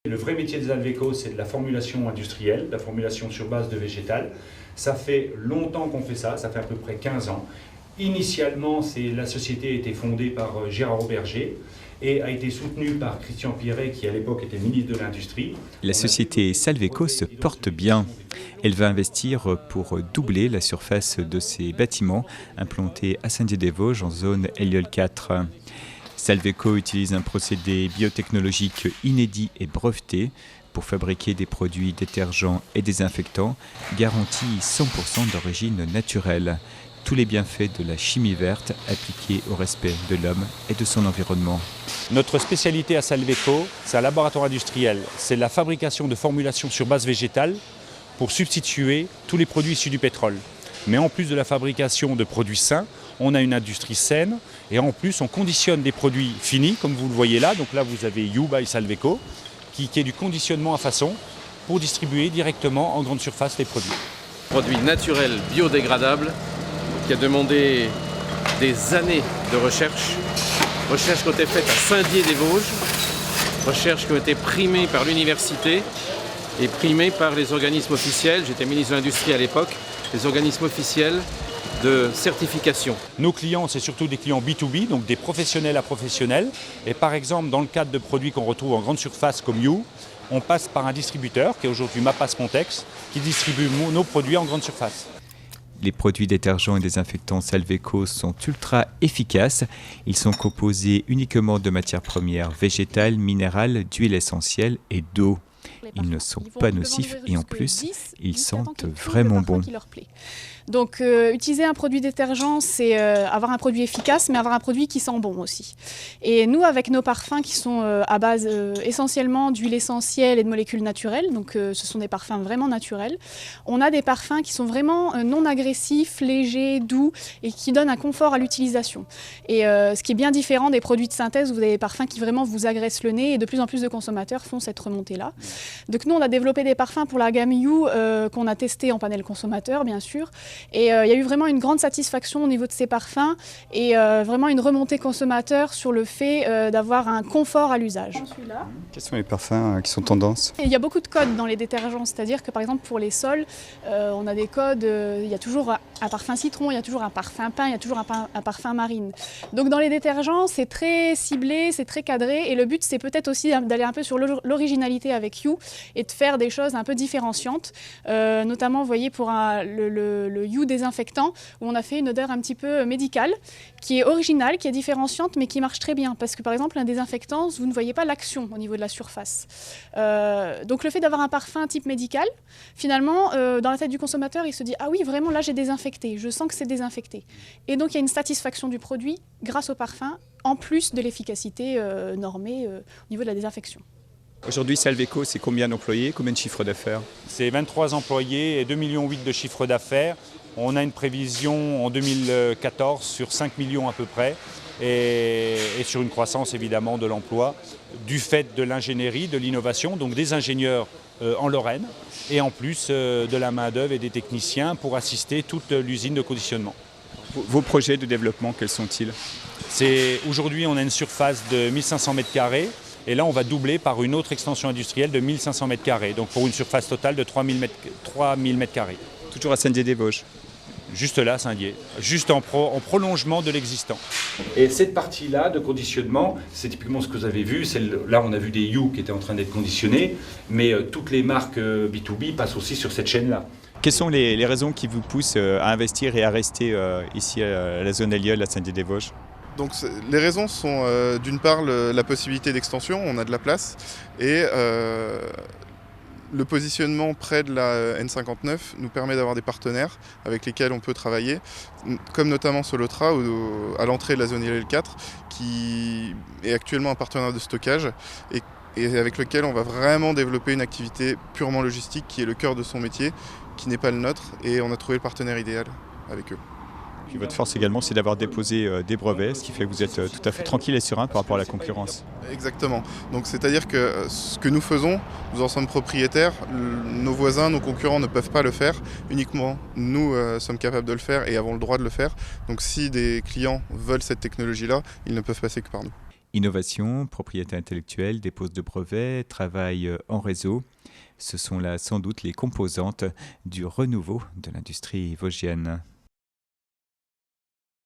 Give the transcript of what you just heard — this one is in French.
Le vrai métier des Alveco, c'est de la formulation industrielle, de la formulation sur base de végétal. Ça fait longtemps qu'on fait ça fait à peu près 15 ans. Initialement, la société a été fondée par Gérard Auberger et a été soutenue par Christian Pierret, qui à l'époque était ministre de l'Industrie. La société Salveco se porte bien. Elle va investir pour doubler la surface de ses bâtiments implantés à Saint-Dié-des-Vosges en zone LIOL 4. Salveco utilise un procédé biotechnologique inédit et breveté pour fabriquer des produits détergents et désinfectants garantis 100% d'origine naturelle. Tous les bienfaits de la chimie verte appliqués au respect de l'homme et de son environnement. Notre spécialité à Salveco, c'est un laboratoire industriel. C'est la fabrication de formulations sur base végétale pour substituer tous les produits issus du pétrole. Mais en plus de la fabrication de produits sains, on a une industrie saine et en plus on conditionne des produits finis, comme vous le voyez là. Donc là vous avez You by Salveco, qui est du conditionnement à façon pour distribuer directement en grande surface les produits. Produit naturel, biodégradable, qui a demandé des années de recherche qui ont été faites à Saint-Dié-des-Vosges, recherches qui ont été primées par l'université et primées par les organismes officiels. J'étais ministre de l'Industrie à l'époque, les organismes officiels de certification. Nos clients, c'est surtout des clients B2B, donc des professionnels à professionnels. Et par exemple, dans le cadre de produits qu'on retrouve en grande surface comme You, on passe par un distributeur, qui est aujourd'hui Mapas Montex, qui distribue nos produits en grande surface. Les produits détergents et désinfectants Salveco sont ultra efficaces. Ils sont composés uniquement de matières premières végétales, minérales, d'huile essentielle et d'eau. Ils ne sont pas nocifs et en plus, ils sentent vraiment bon. Donc utiliser un produit détergent, c'est avoir un produit efficace, mais avoir un produit qui sent bon aussi. Et nous, avec nos parfums qui sont à base essentiellement d'huile essentielle et de molécules naturelles, donc ce sont des parfums vraiment naturels, on a des parfums qui sont vraiment non agressifs, légers, doux et qui donnent un confort à l'utilisation. Et ce qui est bien différent des produits de synthèse où vous avez des parfums qui vraiment vous agressent le nez et de plus en plus de consommateurs font cette remontée-là. Donc nous, on a développé des parfums pour la gamme You qu'on a testé en panel consommateur, bien sûr. Et il y a eu vraiment une grande satisfaction au niveau de ces parfums et vraiment une remontée consommateur sur le fait d'avoir un confort à l'usage. Quels sont les parfums qui sont tendance ? Il y a beaucoup de codes dans les détergents, c'est-à-dire que par exemple pour les sols, on a des codes, il y a toujours un parfum citron, il y a toujours un parfum pain, il y a toujours un parfum marine. Donc dans les détergents, c'est très ciblé, c'est très cadré et le but c'est peut-être aussi d'aller un peu sur l'originalité avec You et de faire des choses un peu différenciantes, notamment vous voyez pour le You désinfectant où on a fait une odeur un petit peu médicale qui est originale, qui est différenciante mais qui marche très bien parce que par exemple un désinfectant vous ne voyez pas l'action au niveau de la surface. Donc le fait d'avoir un parfum type médical, finalement dans la tête du consommateur il se dit ah oui vraiment là j'ai désinfecté, je sens que c'est désinfecté et donc il y a une satisfaction du produit grâce au parfum en plus de l'efficacité normée au niveau de la désinfection. Aujourd'hui, Salveco, c'est combien d'employés, combien de chiffres d'affaires ? C'est 23 employés et 2,8 millions de chiffre d'affaires. On a une prévision en 2014 sur 5 millions à peu près et sur une croissance évidemment de l'emploi du fait de l'ingénierie, de l'innovation, donc des ingénieurs en Lorraine et en plus de la main-d'œuvre et des techniciens pour assister toute l'usine de conditionnement. Vos projets de développement, quels sont-ils ? Aujourd'hui, on a une surface de 1500 m². Et là, on va doubler par une autre extension industrielle de 1500 m², donc pour une surface totale de 3000 m². Toujours à Saint-Dié-des-Vosges. Juste là, à Saint-Dié, juste en prolongement de l'existant. Et cette partie-là de conditionnement, c'est typiquement ce que vous avez vu. Là, on a vu des You qui étaient en train d'être conditionnés, mais toutes les marques B2B passent aussi sur cette chaîne-là. Quelles sont les raisons qui vous poussent à investir et à rester ici à la zone LIOL, à Saint-Dié-des-Vosges ? Donc les raisons sont d'une part la possibilité d'extension, on a de la place, et le positionnement près de la N59 nous permet d'avoir des partenaires avec lesquels on peut travailler, comme notamment Solotra à l'entrée de la zone IL4 qui est actuellement un partenaire de stockage et avec lequel on va vraiment développer une activité purement logistique qui est le cœur de son métier, qui n'est pas le nôtre, et on a trouvé le partenaire idéal avec eux. Puis votre force également, c'est d'avoir déposé des brevets, ce qui fait que vous êtes tout à fait tranquille et serein par rapport à la concurrence. Exactement. Donc c'est-à-dire que ce que nous faisons, nous en sommes propriétaires, nos voisins, nos concurrents ne peuvent pas le faire, uniquement nous sommes capables de le faire et avons le droit de le faire. Donc si des clients veulent cette technologie-là, ils ne peuvent passer que par nous. Innovation, propriété intellectuelle, dépose de brevets, travail en réseau, ce sont là sans doute les composantes du renouveau de l'industrie vosgienne.